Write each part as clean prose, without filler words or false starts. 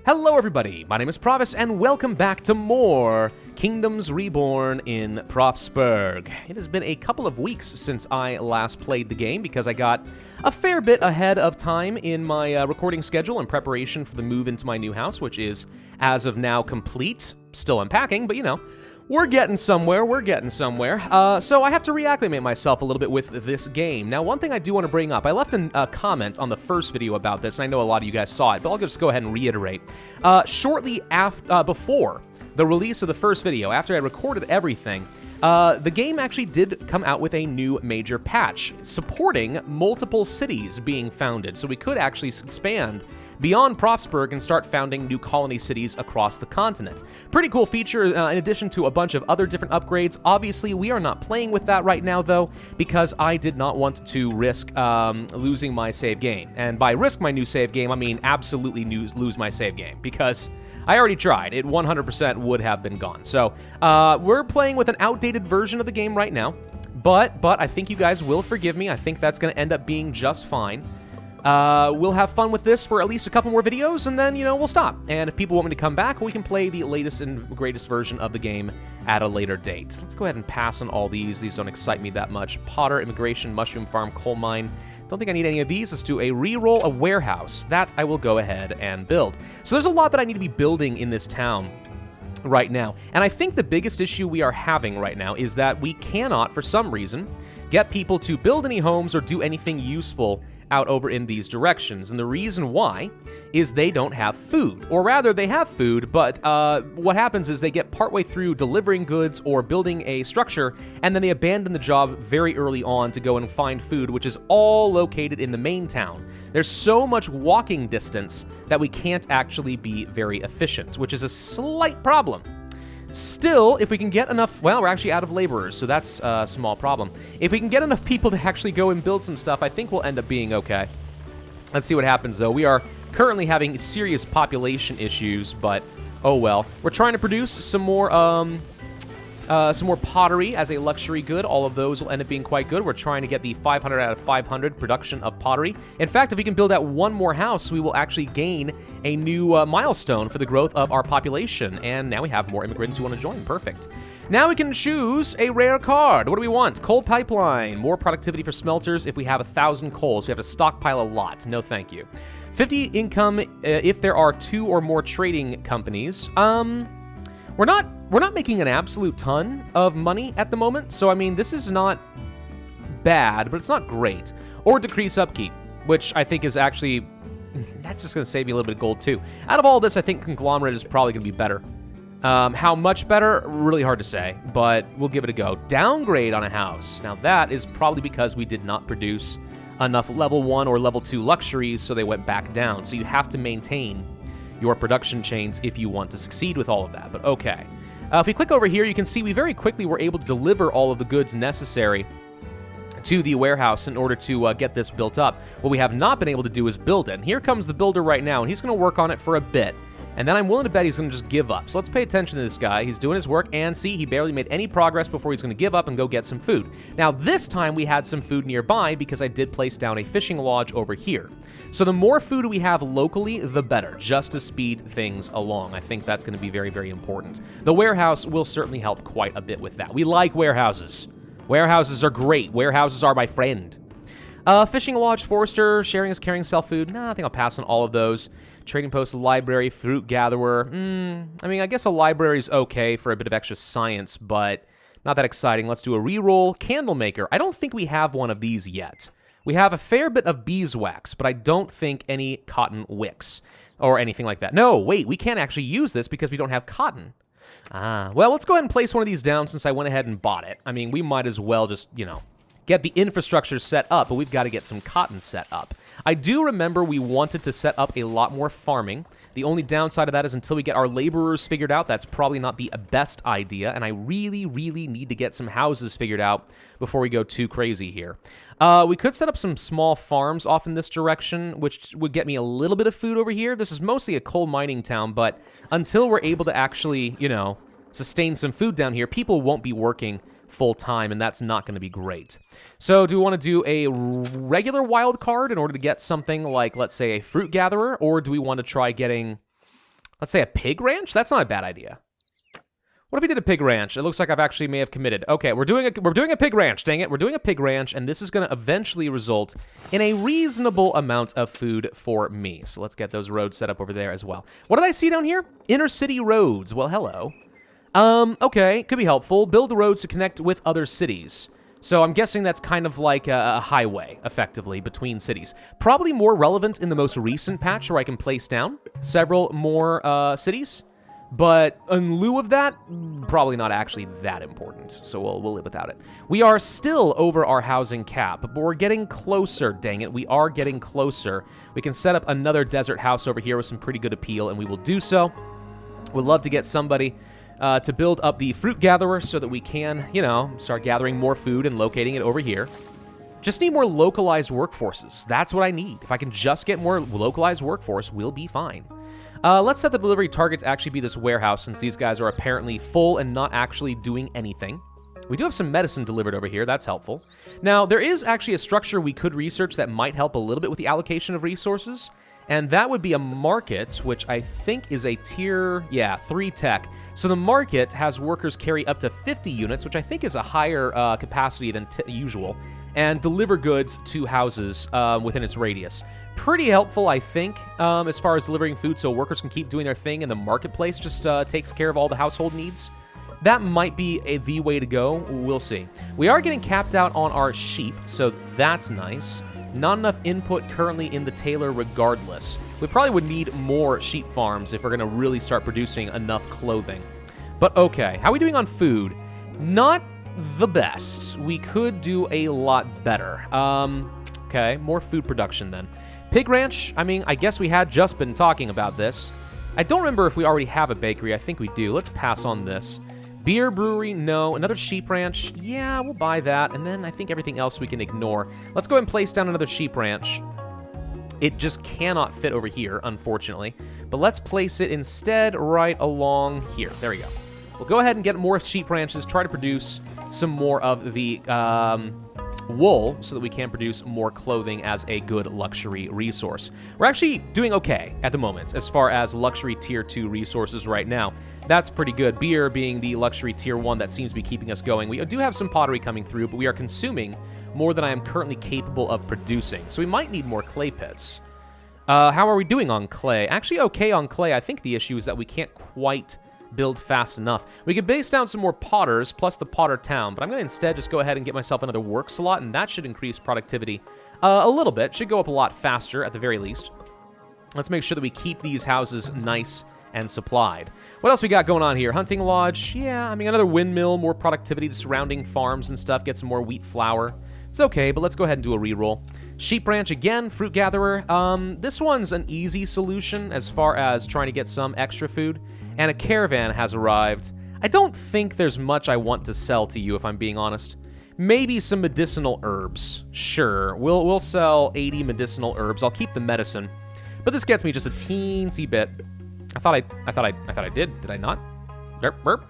Hello everybody, my name is Pravus, and welcome back to more Kingdoms Reborn in Pravsburg. It has been a couple of weeks since I last played the game because I got a fair bit ahead of time in my recording schedule in preparation for the move into my new house, which is, as of now, complete. Still unpacking, but you know, we're getting somewhere, so I have to reacclimate myself a little bit with this game. Now, one thing I do want to bring up, I left a comment on the first video about this, and I know a lot of you guys saw it, but I'll just go ahead and reiterate. Shortly before the release of the first video, after I recorded everything, the game actually did come out with a new major patch, supporting multiple cities being founded, so we could actually expand beyond Pravsburg and start founding new colony cities across the continent. Pretty cool feature, in addition to a bunch of other different upgrades. Obviously, we are not playing with that right now, though, because I did not want to risk losing my save game. And by risk my new save game, I mean absolutely lose my save game, because I already tried. It 100% would have been gone. So, we're playing with an outdated version of the game right now, but I think you guys will forgive me. I think that's going to end up being just fine. We'll have fun with this for at least a couple more videos, and then, you know, we'll stop. And if people want me to come back, we can play the latest and greatest version of the game at a later date. Let's go ahead and pass on all these. These don't excite me that much. Potter, immigration, mushroom farm, coal mine. Don't think I need any of these. Let's do a reroll, a warehouse. That I will go ahead and build. So there's a lot that I need to be building in this town right now. And I think the biggest issue we are having right now is that we cannot, for some reason, get people to build any homes or do anything useful out over in these directions. And the reason why is they don't have food. Or rather, they have food, but what happens is they get partway through delivering goods or building a structure, and then they abandon the job very early on to go and find food, which is all located in the main town. There's so much walking distance that we can't actually be very efficient, which is a slight problem. Still, if we can get enough, well, we're actually out of laborers, so that's a small problem. If we can get enough people to actually go and build some stuff, I think we'll end up being okay. Let's see what happens, though. We are currently having serious population issues, but oh well. We're trying to produce some more pottery as a luxury good. All of those will end up being quite good. We're trying to get the 500 out of 500 production of pottery. In fact, if we can build out one more house, we will actually gain a new milestone for the growth of our population. And now we have more immigrants who want to join. Perfect. Now we can choose a rare card. What do we want? Coal pipeline. More productivity for smelters if we have 1,000 coals. We have to stockpile a lot. No, thank you. 50 income if there are 2 or more trading companies. We're not making an absolute ton of money at the moment, so I mean, this is not bad, but it's not great. Or decrease upkeep, which I think is actually, that's just going to save me a little bit of gold too. Out of all this, I think conglomerate is probably going to be better. How much better? Really hard to say, but we'll give it a go. Downgrade on a house. Now that is probably because we did not produce enough level 1 or level 2 luxuries, so they went back down. So you have to maintain your production chains if you want to succeed with all of that, but okay. If we click over here, you can see we very quickly were able to deliver all of the goods necessary to the warehouse in order to get this built up. What we have not been able to do is build it. And here comes the builder right now, and he's going to work on it for a bit. And then I'm willing to bet he's going to just give up. So let's pay attention to this guy. He's doing his work, and see, he barely made any progress before he's going to give up and go get some food. Now, this time we had some food nearby because I did place down a fishing lodge over here. So the more food we have locally, the better, just to speed things along. I think that's going to be very, very important. The warehouse will certainly help quite a bit with that. We like warehouses. Warehouses are great. Warehouses are my friend. Fishing lodge, forester, sharing is caring, sell food. Nah, I think I'll pass on all of those. Trading post, library, fruit gatherer. I mean, I guess a library is okay for a bit of extra science, but not that exciting. Let's do a reroll. Candle maker. I don't think we have one of these yet. We have a fair bit of beeswax, but I don't think any cotton wicks or anything like that. No, wait, we can't actually use this because we don't have cotton. Well, let's go ahead and place one of these down since I went ahead and bought it. I mean, we might as well just, you know, get the infrastructure set up, but we've got to get some cotton set up. I do remember we wanted to set up a lot more farming. The only downside of that is until we get our laborers figured out, that's probably not the best idea, and I really, really need to get some houses figured out before we go too crazy here. We could set up some small farms off in this direction, which would get me a little bit of food over here. This is mostly a coal mining town, but until we're able to actually, you know, sustain some food down here, people won't be working full-time, and that's not going to be great. So do we want to do a regular wild card in order to get something like, let's say, a fruit gatherer, or do we want to try getting Let's say a pig ranch? That's not a bad idea. What if we did a pig ranch? It looks like I've actually may have committed. Okay, we're doing a pig ranch, dang it. We're doing a pig ranch, and this is going to eventually result in a reasonable amount of food for me. So let's get those roads set up over there as well. What did I see down here? Inner city roads. Well, hello. Okay, could be helpful. Build roads to connect with other cities. So I'm guessing that's kind of like a highway, effectively, between cities. Probably more relevant in the most recent patch where I can place down several more cities. But in lieu of that, probably not actually that important, so we'll live without it. We are still over our housing cap, but we're getting closer, dang it. We are getting closer. We can set up another desert house over here with some pretty good appeal, and we will do so. We'd love to get somebody to build up the fruit gatherer so that we can, you know, start gathering more food and locating it over here. Just need more localized workforces. That's what I need. If I can just get more localized workforce, we'll be fine. Let's set the delivery target to actually be this warehouse, since these guys are apparently full and not actually doing anything. We do have some medicine delivered over here. That's helpful. Now, there is actually a structure we could research that might help a little bit with the allocation of resources, and that would be a market, which I think is a tier, 3 tech. So the market has workers carry up to 50 units, which I think is a higher capacity than usual, and deliver goods to houses within its radius. Pretty helpful, I think, as far as delivering food so workers can keep doing their thing, and the marketplace just takes care of all the household needs. That might be the way to go. We'll see. We are getting capped out on our sheep, so that's nice. Not enough input currently in the tailor regardless. We probably would need more sheep farms if we're going to really start producing enough clothing. But okay, how are we doing on food? Not the best. We could do a lot better. Okay, more food production then. Pig ranch, I mean, I guess we had just been talking about this. I don't remember if we already have a bakery. I think we do. Let's pass on this. Beer brewery, no. Another sheep ranch, yeah, we'll buy that. And then I think everything else we can ignore. Let's go ahead and place down another sheep ranch. It just cannot fit over here, unfortunately. But let's place it instead right along here. There we go. We'll go ahead and get more sheep ranches, try to produce some more of the wool so that we can produce more clothing as a good luxury resource. We're actually doing okay at the moment as far as luxury tier 2 resources right now. That's pretty good. Beer being the luxury tier 1 that seems to be keeping us going. We do have some pottery coming through, but we are consuming more than I am currently capable of producing. So we might need more clay pits. How are we doing on clay? Actually okay on clay. I think the issue is that we can't quite build fast enough. We could base down some more potters plus the potter town, but I'm going to instead just go ahead and get myself another work slot, and that should increase productivity a little bit. Should go up a lot faster at the very least. Let's make sure that we keep these houses nice and supplied. What else we got going on here? Hunting lodge. Yeah, I mean, another windmill, more productivity to surrounding farms and stuff, get some more wheat flour. It's okay, but let's go ahead and do a reroll. Sheep ranch again, fruit gatherer. This one's an easy solution as far as trying to get some extra food. And a caravan has arrived. I don't think there's much I want to sell to you, if I'm being honest. Maybe some medicinal herbs. Sure, we'll sell 80 medicinal herbs. I'll keep the medicine. But this gets me just a teensy bit. I thought I did. Did I not? Burp.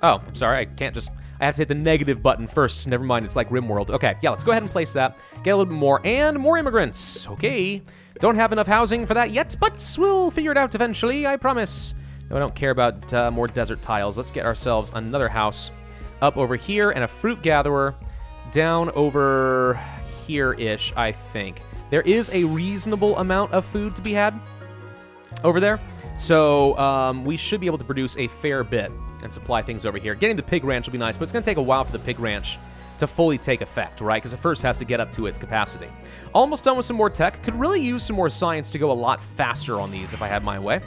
Oh, sorry. I can't just... I have to hit the negative button first. Never mind. It's like RimWorld. Okay, yeah, let's go ahead and place that. Get a little bit more. And more immigrants. Okay. Don't have enough housing for that yet, but we'll figure it out eventually, I promise. No, I don't care about more desert tiles. Let's get ourselves another house up over here and a fruit gatherer down over here-ish, I think. There is a reasonable amount of food to be had over there. So we should be able to produce a fair bit and supply things over here. Getting the pig ranch will be nice, but it's going to take a while for the pig ranch to fully take effect, right? Because it first has to get up to its capacity. Almost done with some more tech. Could really use some more science to go a lot faster on these if I had my way.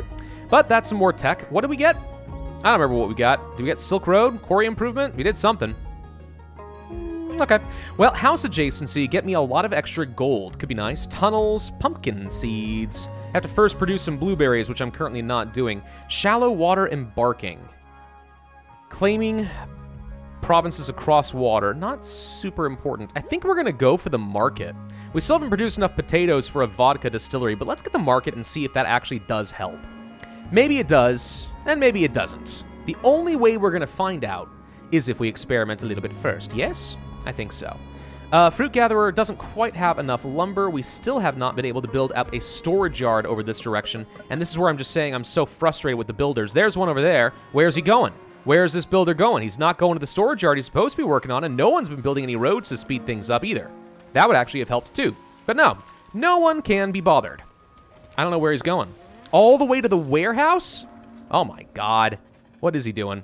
But that's some more tech. What did we get? I don't remember what we got. Did we get Silk Road? Quarry improvement? We did something. Okay. Well, house adjacency, get me a lot of extra gold. Could be nice. Tunnels, pumpkin seeds. Have to first produce some blueberries, which I'm currently not doing. Shallow water embarking. Claiming provinces across water. Not super important. I think we're going to go for the market. We still haven't produced enough potatoes for a vodka distillery, but let's get the market and see if that actually does help. Maybe it does, and maybe it doesn't. The only way we're going to find out is if we experiment a little bit first. Yes? I think so. Fruit gatherer doesn't quite have enough lumber. We still have not been able to build up a storage yard over this direction. And this is where I'm just saying I'm so frustrated with the builders. There's one over there. Where's he going? Where's this builder going? He's not going to the storage yard he's supposed to be working on, and no one's been building any roads to speed things up either. That would actually have helped too. But no, no one can be bothered. I don't know where he's going. All the way to the warehouse? Oh my god. What is he doing?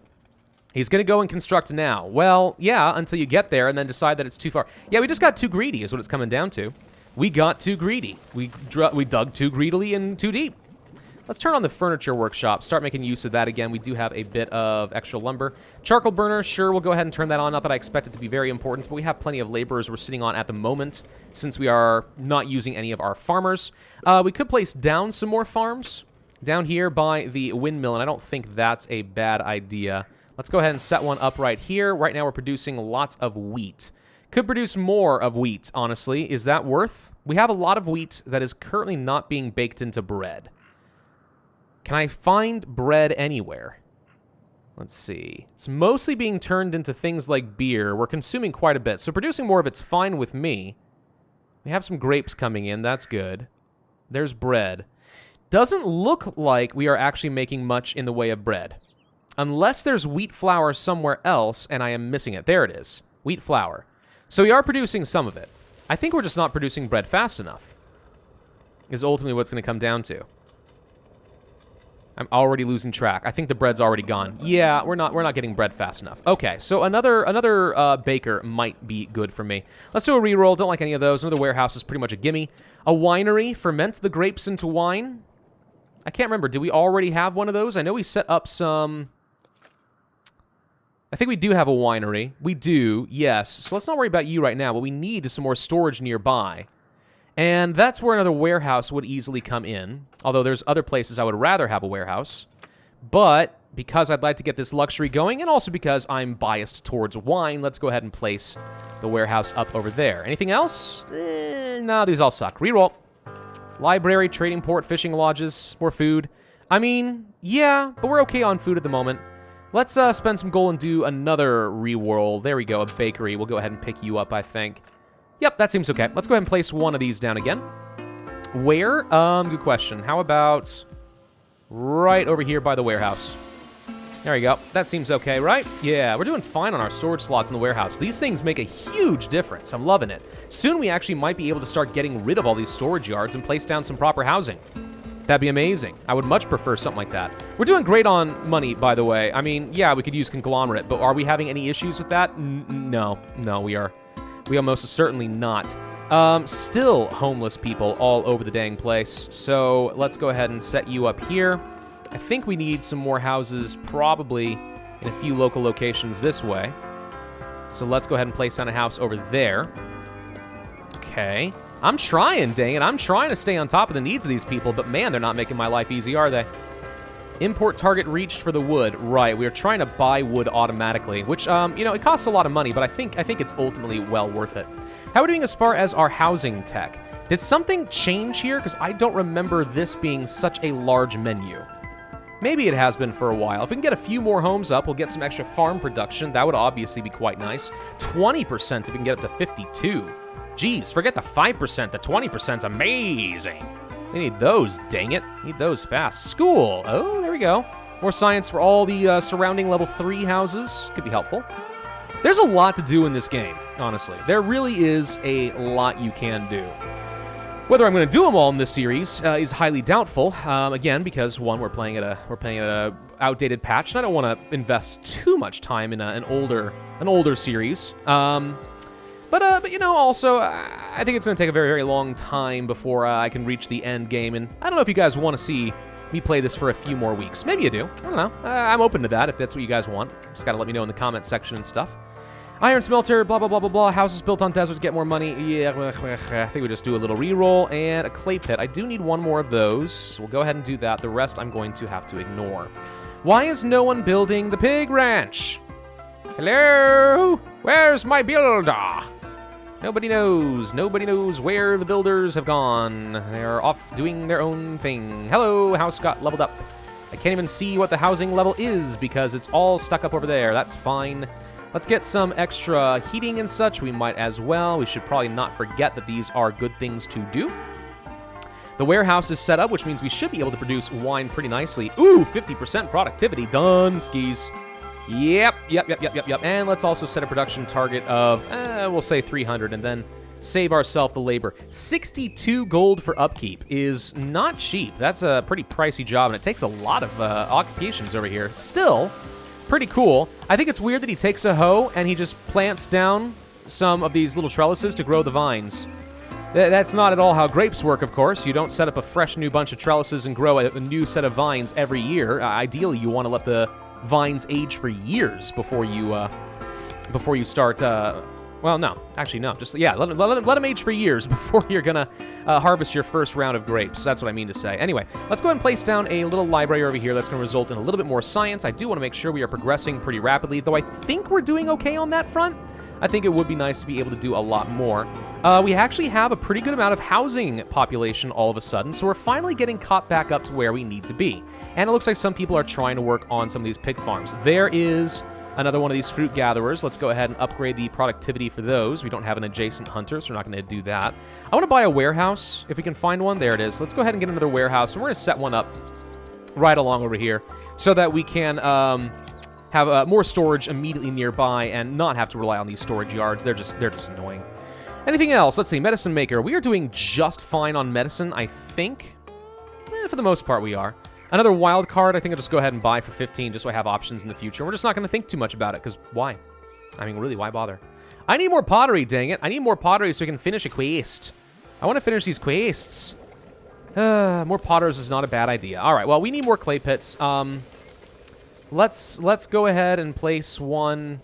He's going to go and construct now. Well, yeah, until you get there and then decide that it's too far. Yeah, we just got too greedy is what it's coming down to. We got too greedy. We dug too greedily and too deep. Let's turn on the furniture workshop, start making use of that again. We do have a bit of extra lumber. Charcoal burner, sure, we'll go ahead and turn that on. Not that I expect it to be very important, but we have plenty of laborers we're sitting on at the moment since we are not using any of our farmers. We could place down some more farms down here by the windmill, and I don't think that's a bad idea. Let's go ahead and set one up right here. Right now we're producing lots of wheat. Could produce more of wheat, honestly. Is that worth? We have a lot of wheat that is currently not being baked into bread. Can I find bread anywhere? Let's see. It's mostly being turned into things like beer. We're consuming quite a bit, so producing more of it's fine with me. We have some grapes coming in. That's good. There's bread. Doesn't look like we are actually making much in the way of bread. Unless there's wheat flour somewhere else, and I am missing it. There it is. Wheat flour. So we are producing some of it. I think we're just not producing bread fast enough. Is ultimately what it's going to come down to. I'm already losing track. I think the bread's already gone. Yeah, we're not getting bread fast enough. Okay, so another baker might be good for me. Let's do a reroll. Don't like any of those. Another warehouse is pretty much a gimme. A winery. Ferment the grapes into wine. I can't remember. Did we already have one of those? I know we set up some... I think we do have a winery. We do, yes. So let's not worry about you right now. What we need is some more storage nearby. And that's where another warehouse would easily come in. Although there's other places I would rather have a warehouse. But because I'd like to get this luxury going, and also because I'm biased towards wine, let's go ahead and place the warehouse up over there. Anything else? No, these all suck. Reroll. Library, trading port, fishing lodges, more food. I mean, yeah, but we're okay on food at the moment. Let's spend some gold and do another reroll. There we go, a bakery. We'll go ahead and pick you up, I think. Yep, that seems okay. Let's go ahead and place one of these down again. Where? Good question. How about right over here by the warehouse? There we go. That seems okay, right? Yeah, we're doing fine on our storage slots in the warehouse. These things make a huge difference. I'm loving it. Soon we actually might be able to start getting rid of all these storage yards and place down some proper housing. That'd be amazing. I would much prefer something like that. We're doing great on money, by the way. I mean, yeah, we could use conglomerate, but are we having any issues with that? No, we are most certainly not. Still homeless people all over the dang place. So let's go ahead and set you up here. I think we need some more houses, probably in a few local locations this way. So let's go ahead and place down a house over there. Okay. I'm trying, dang it. I'm trying to stay on top of the needs of these people, but man, they're not making my life easy, are they? Import target reached for the wood. Right, we are trying to buy wood automatically, which, it costs a lot of money, but I think it's ultimately well worth it. How are we doing as far as our housing tech? Did something change here? Because I don't remember this being such a large menu. Maybe it has been for a while. If we can get a few more homes up, we'll get some extra farm production. That would obviously be quite nice. 20% if we can get up to 52. Geez, forget the 5%. The 20%'s amazing. We need those, dang it. Need those fast. School. Oh, there we go. More science for all the surrounding level 3 houses. Could be helpful. There's a lot to do in this game, honestly. There really is a lot you can do. Whether I'm going to do them all in this series is highly doubtful. Again, because one, we're playing at a outdated patch, and I don't want to invest too much time in an older series. But also, I think it's going to take a very, very long time before I can reach the end game, and I don't know if you guys want to see me play this for a few more weeks. Maybe you do. I don't know. I'm open to that if that's what you guys want. Just got to let me know in the comment section and stuff. Iron smelter, blah, blah, blah, blah, blah. Houses built on deserts get more money. Yeah, I think we just do a little reroll, and a clay pit. I do need one more of those, so we'll go ahead and do that. The rest I'm going to have to ignore. Why is no one building the pig ranch? Hello? Where's my builder? Nobody knows. Nobody knows where the builders have gone. They're off doing their own thing. Hello, house got leveled up. I can't even see what the housing level is because it's all stuck up over there. That's fine. Let's get some extra heating and such. We might as well. We should probably not forget that these are good things to do. The warehouse is set up, which means we should be able to produce wine pretty nicely. Ooh, 50% productivity. Done, skis. Yep. And let's also set a production target of, we'll say 300, and then save ourselves the labor. 62 gold for upkeep is not cheap. That's a pretty pricey job, and it takes a lot of occupations over here. Still, pretty cool. I think it's weird that he takes a hoe and he just plants down some of these little trellises to grow the vines. That's not at all how grapes work, of course. You don't set up a fresh new bunch of trellises and grow a new set of vines every year. Ideally, you want to let the vines age for years before you start. Well, no, actually, no. Just let them age for years before you're gonna harvest your first round of grapes. That's what I mean to say. Anyway, let's go ahead and place down a little library over here that's gonna result in a little bit more science. I do want to make sure we are progressing pretty rapidly, though I think we're doing okay on that front. I think it would be nice to be able to do a lot more. We actually have a pretty good amount of housing population all of a sudden, so we're finally getting caught back up to where we need to be. And it looks like some people are trying to work on some of these pig farms. There is another one of these fruit gatherers. Let's go ahead and upgrade the productivity for those. We don't have an adjacent hunter, so we're not going to do that. I want to buy a warehouse, if we can find one. There it is. Let's go ahead and get another warehouse, and we're going to set one up right along over here so that we can have more storage immediately nearby and not have to rely on these storage yards. They're just annoying. Anything else? Let's see. Medicine maker. We are doing just fine on medicine, I think. For the most part, we are. Another wild card, I think I'll just go ahead and buy for 15 just so I have options in the future. We're just not going to think too much about it, because why? I mean, really, why bother? I need more pottery, dang it. I need more pottery so we can finish a quest. I want to finish these quests. More potters is not a bad idea. All right, well, we need more clay pits. Let's go ahead and place one.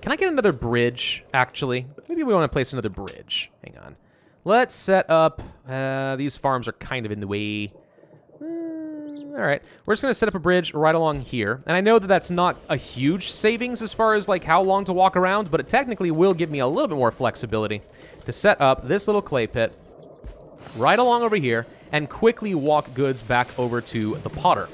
Can I get another bridge, actually? Maybe we want to place another bridge. Hang on. Let's set up... these farms are kind of in the way. All right. We're just going to set up a bridge right along here. And I know that that's not a huge savings as far as, like, how long to walk around, but it technically will give me a little bit more flexibility to set up this little clay pit right along over here and quickly walk goods back over to the potter.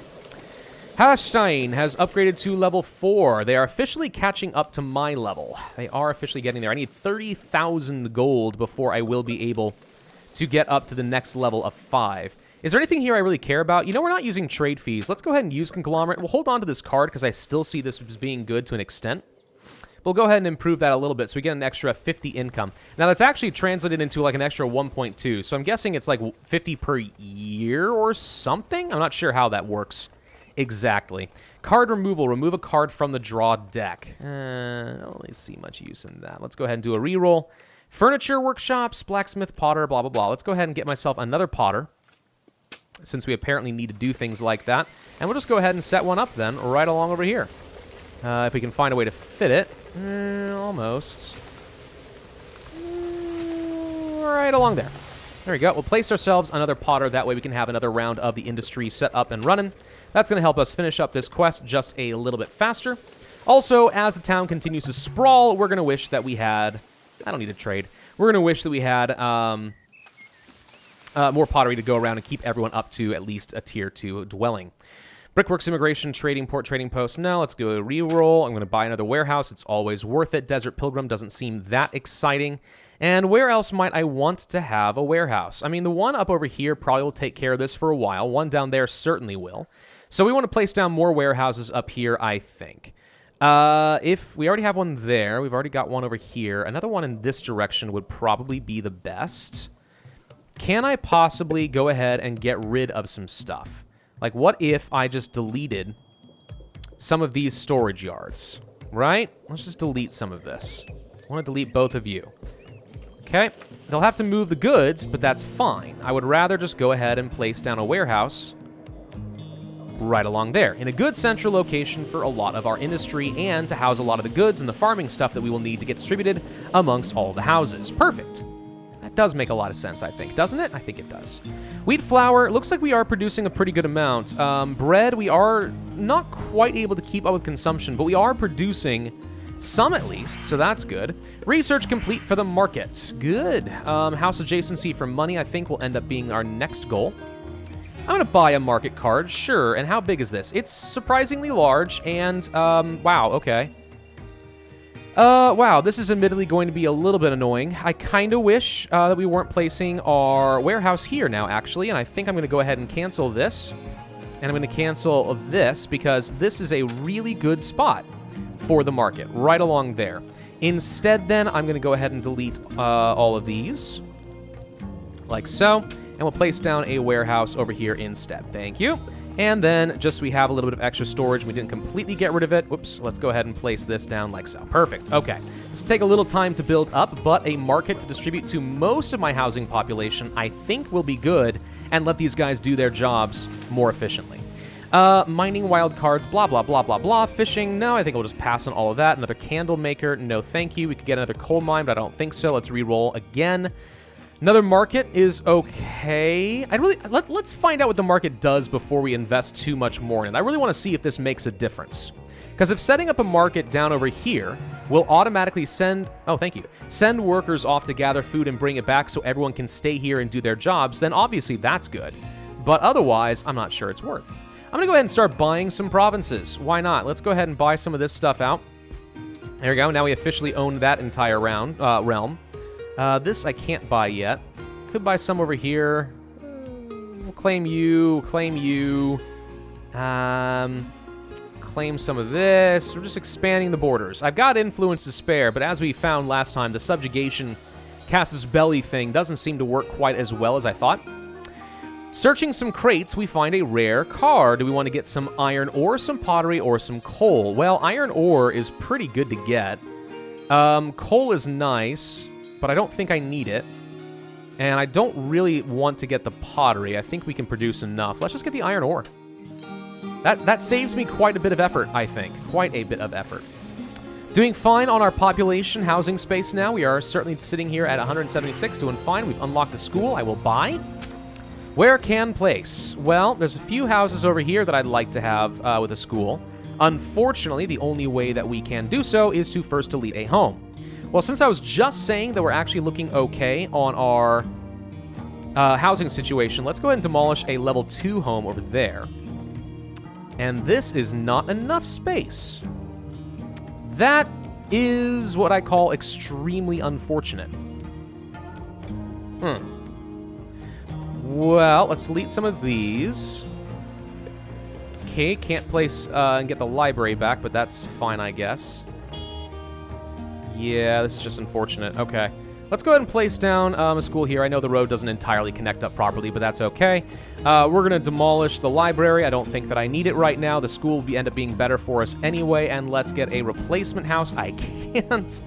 Hallstein has upgraded to level 4. They are officially catching up to my level. They are officially getting there. I need 30,000 gold before I will be able to get up to the next level of 5. Is there anything here I really care about? You know, we're not using trade fees. Let's go ahead and use conglomerate. We'll hold on to this card because I still see this as being good to an extent. We'll go ahead and improve that a little bit so we get an extra 50 income. Now, that's actually translated into like an extra 1.2. So I'm guessing it's like 50 per year or something. I'm not sure how that works exactly. Card removal. Remove a card from the draw deck. I don't really see much use in that. Let's go ahead and do a reroll. Furniture workshops, blacksmith, potter, blah, blah, blah. Let's go ahead and get myself another potter, since we apparently need to do things like that. And we'll just go ahead and set one up then, right along over here. If we can find a way to fit it. Almost. Right along there. There we go. We'll place ourselves another potter. That way we can have another round of the industry set up and running. That's going to help us finish up this quest just a little bit faster. Also, as the town continues to sprawl, we're going to wish that we had... I don't need to trade. We're going to wish that we had... more pottery to go around and keep everyone up to at least a tier 2 dwelling. Brickworks, immigration, trading port, trading post. No, let's go reroll. I'm going to buy another warehouse. It's always worth it. Desert Pilgrim doesn't seem that exciting. And where else might I want to have a warehouse? I mean, the one up over here probably will take care of this for a while. One down there certainly will. So we want to place down more warehouses up here, I think. If we already have one there, we've already got one over here. Another one in this direction would probably be the best. Can I possibly go ahead and get rid of some stuff? Like, what if I just deleted some of these storage yards, right? Let's just delete some of this. I want to delete both of you. Okay. They'll have to move the goods, but that's fine. I would rather just go ahead and place down a warehouse right along there, in a good central location for a lot of our industry and to house a lot of the goods and the farming stuff that we will need to get distributed amongst all the houses. Perfect. That does make a lot of sense, I think. Doesn't it? I think it does. Wheat flour. Looks like we are producing a pretty good amount. Bread, we are not quite able to keep up with consumption, but we are producing some at least, so that's good. Research complete for the market. Good. House adjacency for money, I think, will end up being our next goal. I'm going to buy a market card, sure. And how big is this? It's surprisingly large, and, wow, okay. Wow, this is admittedly going to be a little bit annoying. I kind of wish that we weren't placing our warehouse here now, actually, and I think I'm going to go ahead and cancel this. And I'm going to cancel this because this is a really good spot for the market, right along there. Instead, then, I'm going to go ahead and delete all of these, like so, and we'll place down a warehouse over here instead. Thank you. And then, just so we have a little bit of extra storage, we didn't completely get rid of it. Whoops, let's go ahead and place this down like so. Perfect. Okay. This will take a little time to build up, but a market to distribute to most of my housing population, I think, will be good, and let these guys do their jobs more efficiently. Mining wild cards, blah, blah, blah, blah, blah. Fishing, no, I think we'll just pass on all of that. Another candle maker, no thank you. We could get another coal mine, but I don't think so. Let's re-roll again. Another market is okay. Let's find out what the market does before we invest too much more in it. I really want to see if this makes a difference. Because if setting up a market down over here will automatically send workers off to gather food and bring it back so everyone can stay here and do their jobs, then obviously that's good. But otherwise, I'm not sure it's worth. I'm going to go ahead and start buying some provinces. Why not? Let's go ahead and buy some of this stuff out. There we go. Now we officially own that entire realm. This I can't buy yet. Could buy some over here. We'll claim you. Claim some of this. We're just expanding the borders. I've got influence to spare, but as we found last time, the subjugation casus belli thing doesn't seem to work quite as well as I thought. Searching some crates, we find a rare card. Do we want to get some iron ore, some pottery, or some coal? Well, iron ore is pretty good to get. Coal is nice, but I don't think I need it. And I don't really want to get the pottery. I think we can produce enough. Let's just get the iron ore. That saves me quite a bit of effort, I think. Quite a bit of effort. Doing fine on our population housing space now. We are certainly sitting here at 176, doing fine. We've unlocked a school. I will buy. Where can place? Well, there's a few houses over here that I'd like to have with a school. Unfortunately, the only way that we can do so is to first delete a home. Well, since I was just saying that we're actually looking okay on our housing situation, let's go ahead and demolish a level 2 home over there. And this is not enough space. That is what I call extremely unfortunate. Well, let's delete some of these. Okay, can't place and get the library back, but that's fine, I guess. Yeah, this is just unfortunate. Okay. Let's go ahead and place down a school here. I know the road doesn't entirely connect up properly, but that's okay. We're going to demolish the library. I don't think that I need it right now. The school will end up being better for us anyway, and let's get a replacement house. I can't,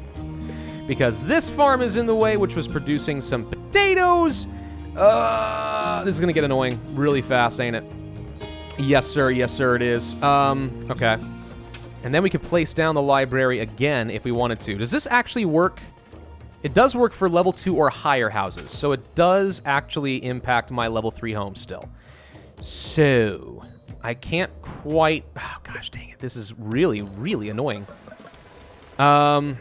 because this farm is in the way, which was producing some potatoes. This is going to get annoying really fast, ain't it? Yes, sir. Yes, sir, it is. Okay. And then we could place down the library again if we wanted to. Does this actually work? It does work for level 2 or higher houses, so it does actually impact my level 3 home still. So, I can't quite... Oh, gosh dang it. This is really, really annoying. Right,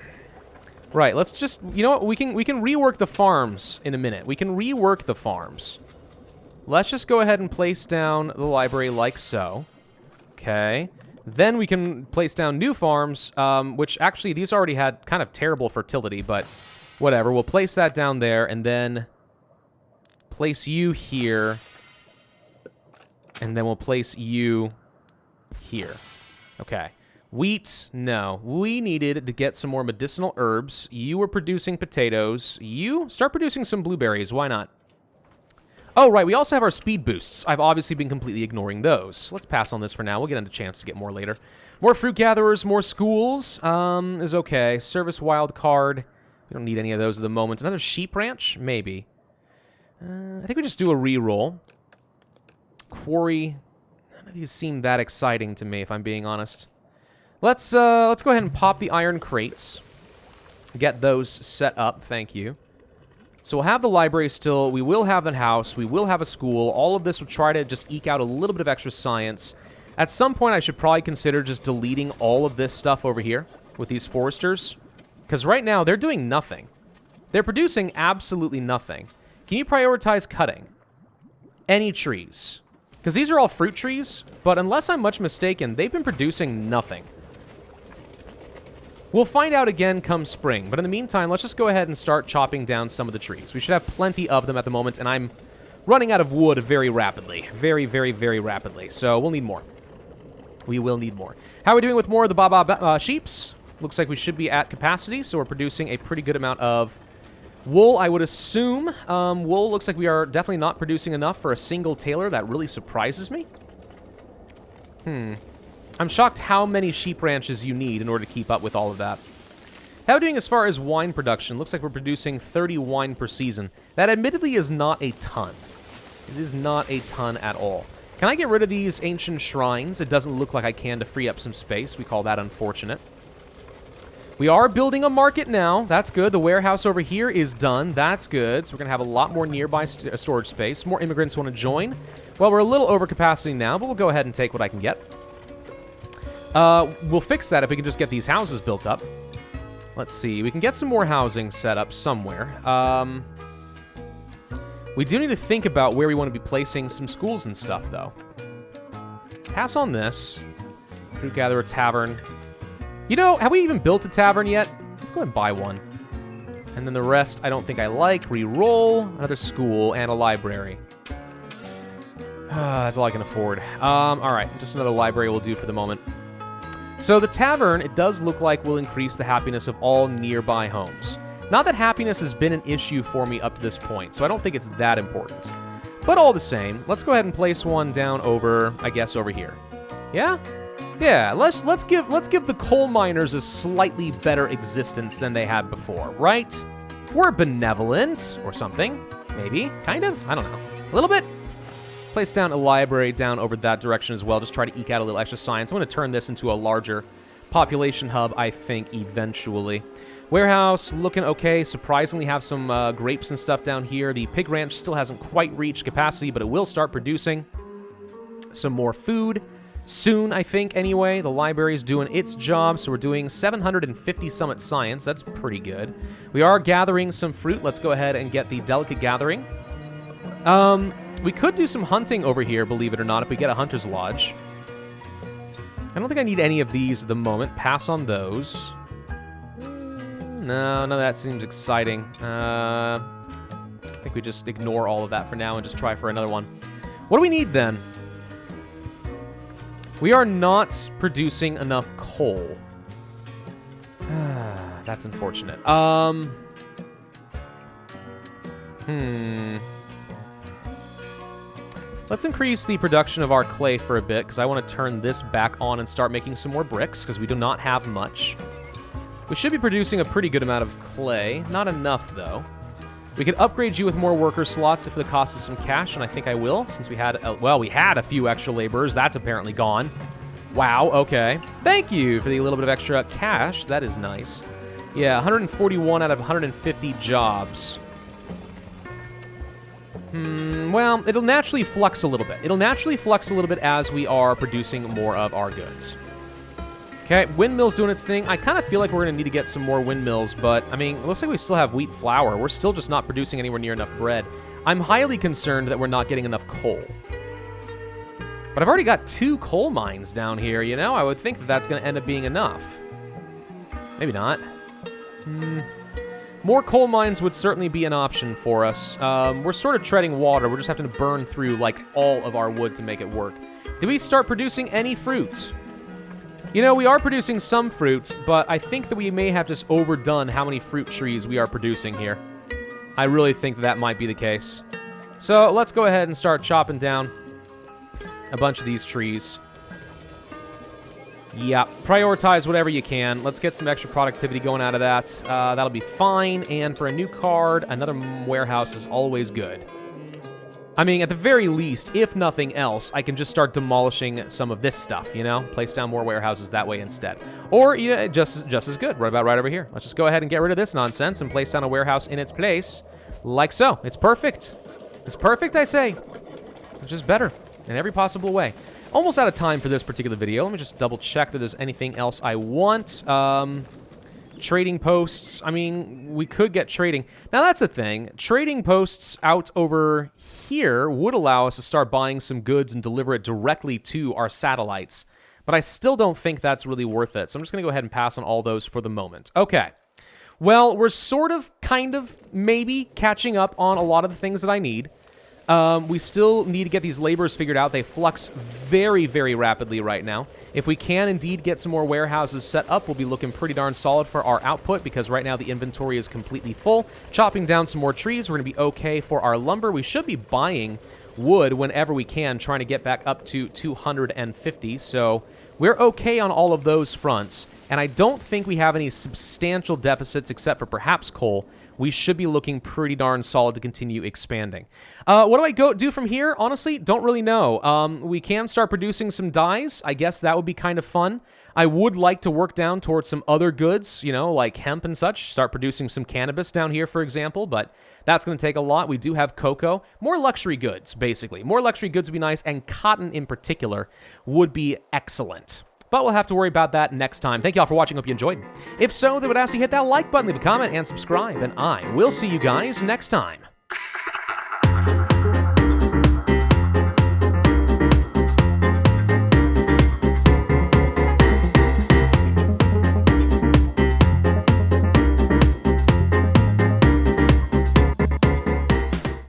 let's just... You know what? We can rework the farms in a minute. We can rework the farms. Let's just go ahead and place down the library like so. Okay. Then we can place down new farms, which actually these already had kind of terrible fertility, but whatever. We'll place that down there and then place you here. And then we'll place you here. Okay. Wheat, no. We needed to get some more medicinal herbs. You were producing potatoes. You start producing some blueberries. Why not? Oh, right, we also have our speed boosts. I've obviously been completely ignoring those. Let's pass on this for now. We'll get a chance to get more later. More fruit gatherers, more schools is okay. Service wild card. We don't need any of those at the moment. Another sheep ranch? Maybe. I think we just do a re-roll. Quarry. None of these seem that exciting to me, if I'm being honest. Let's go ahead and pop the iron crates. Get those set up. Thank you. So we'll have the library still, we will have a house, we will have a school. All of this will try to just eke out a little bit of extra science. At some point, I should probably consider just deleting all of this stuff over here with these foresters. Because right now, they're doing nothing. They're producing absolutely nothing. Can you prioritize cutting any trees? Because these are all fruit trees, but unless I'm much mistaken, they've been producing nothing. We'll find out again come spring, but in the meantime, let's just go ahead and start chopping down some of the trees. We should have plenty of them at the moment, and I'm running out of wood very rapidly. Very, very, very rapidly. So we'll need more. We will need more. How are we doing with more of the sheeps? Looks like we should be at capacity, so we're producing a pretty good amount of wool, I would assume. Wool looks like we are definitely not producing enough for a single tailor. That really surprises me. I'm shocked how many sheep ranches you need in order to keep up with all of that. How are we doing as far as wine production? Looks like we're producing 30 wine per season. That admittedly is not a ton. It is not a ton at all. Can I get rid of these ancient shrines? It doesn't look like I can to free up some space. We call that unfortunate. We are building a market now. That's good. The warehouse over here is done. That's good. So we're going to have a lot more nearby storage space. More immigrants want to join. Well, we're a little over capacity now, but we'll go ahead and take what I can get. We'll fix that if we can just get these houses built up. Let's see. We can get some more housing set up somewhere. We do need to think about where we want to be placing some schools and stuff, though. Pass on this. Fruit Gatherer Tavern. You know, have we even built a tavern yet? Let's go ahead and buy one. And then the rest I don't think I like. Reroll, another school, and a library. That's all I can afford. All right, just another library will do for the moment. So the tavern, it does look like will increase the happiness of all nearby homes. Not that happiness has been an issue for me up to this point, so I don't think it's that important. But all the same, let's go ahead and place one down over, I guess, over here. Yeah? Yeah, let's give the coal miners a slightly better existence than they had before, right? We're benevolent, or something. Maybe, kind of, I don't know. A little bit. Place down a library down over that direction as well. Just try to eke out a little extra science. I'm going to turn this into a larger population hub, I think, eventually. Warehouse, looking okay. Surprisingly have some grapes and stuff down here. The pig ranch still hasn't quite reached capacity, but it will start producing some more food soon, I think, anyway. The library is doing its job, so we're doing 750 summit science. That's pretty good. We are gathering some fruit. Let's go ahead and get the delicate gathering. We could do some hunting over here, believe it or not, if we get a hunter's lodge. I don't think I need any of these at the moment. Pass on those. No, none of that seems exciting. I think we just ignore all of that for now and just try for another one. What do we need then? We are not producing enough coal. That's unfortunate. Let's increase the production of our clay for a bit, because I want to turn this back on and start making some more bricks, because we do not have much. We should be producing a pretty good amount of clay. Not enough, though. We could upgrade you with more worker slots if for the cost of some cash, and I think I will, since we had, we had a few extra laborers. That's apparently gone. Wow, okay. Thank you for the little bit of extra cash. That is nice. Yeah, 141 out of 150 jobs. Well, it'll naturally flux a little bit. It'll naturally flux a little bit as we are producing more of our goods. Okay, windmill's doing its thing. I kind of feel like we're going to need to get some more windmills, but, I mean, it looks like we still have wheat flour. We're still just not producing anywhere near enough bread. I'm highly concerned that we're not getting enough coal. But I've already got 2 coal mines down here, you know? I would think that that's going to end up being enough. Maybe not. More coal mines would certainly be an option for us. We're sort of treading water. We're just having to burn through, like, all of our wood to make it work. Did we start producing any fruit? You know, we are producing some fruit, but I think that we may have just overdone how many fruit trees we are producing here. I really think that might be the case. So let's go ahead and start chopping down a bunch of these trees. Yeah, prioritize whatever you can. Let's get some extra productivity going out of that. That'll be fine. And for a new card, another warehouse is always good. I mean, at the very least, if nothing else, I can just start demolishing some of this stuff, you know? Place down more warehouses that way instead. Or, yeah, just as good. Right about right over here. Let's just go ahead and get rid of this nonsense and place down a warehouse in its place. Like so. It's perfect. It's perfect, I say. It's just better in every possible way. Almost out of time for this particular video. Let me just double check that there's anything else I want. Trading posts. I mean, we could get trading. Now, that's the thing. Trading posts out over here would allow us to start buying some goods and deliver it directly to our satellites. but I still don't think that's really worth it. So I'm just going to go ahead and pass on all those for the moment. Okay. Well, we're sort of, kind of, maybe catching up on a lot of the things that I need. We still need to get these laborers figured out. They flux very, very rapidly right now. If we can indeed get some more warehouses set up, we'll be looking pretty darn solid for our output, because right now the inventory is completely full. Chopping down some more trees, we're going to be okay for our lumber. We should be buying wood whenever we can, trying to get back up to 250, so we're okay on all of those fronts, and I don't think we have any substantial deficits except for perhaps coal. We should be looking pretty darn solid to continue expanding. What do I do from here? Honestly, don't really know. We can start producing some dyes. I guess that would be kind of fun. I would like to work down towards some other goods, you know, like hemp and such. Start producing some cannabis down here, for example, but that's going to take a lot. We do have cocoa. More luxury goods, basically. More luxury goods would be nice, and cotton in particular would be excellent. But we'll have to worry about that next time. Thank you all for watching. Hope you enjoyed. If so, then I would ask you to hit that like button, leave a comment, and subscribe. And I will see you guys next time.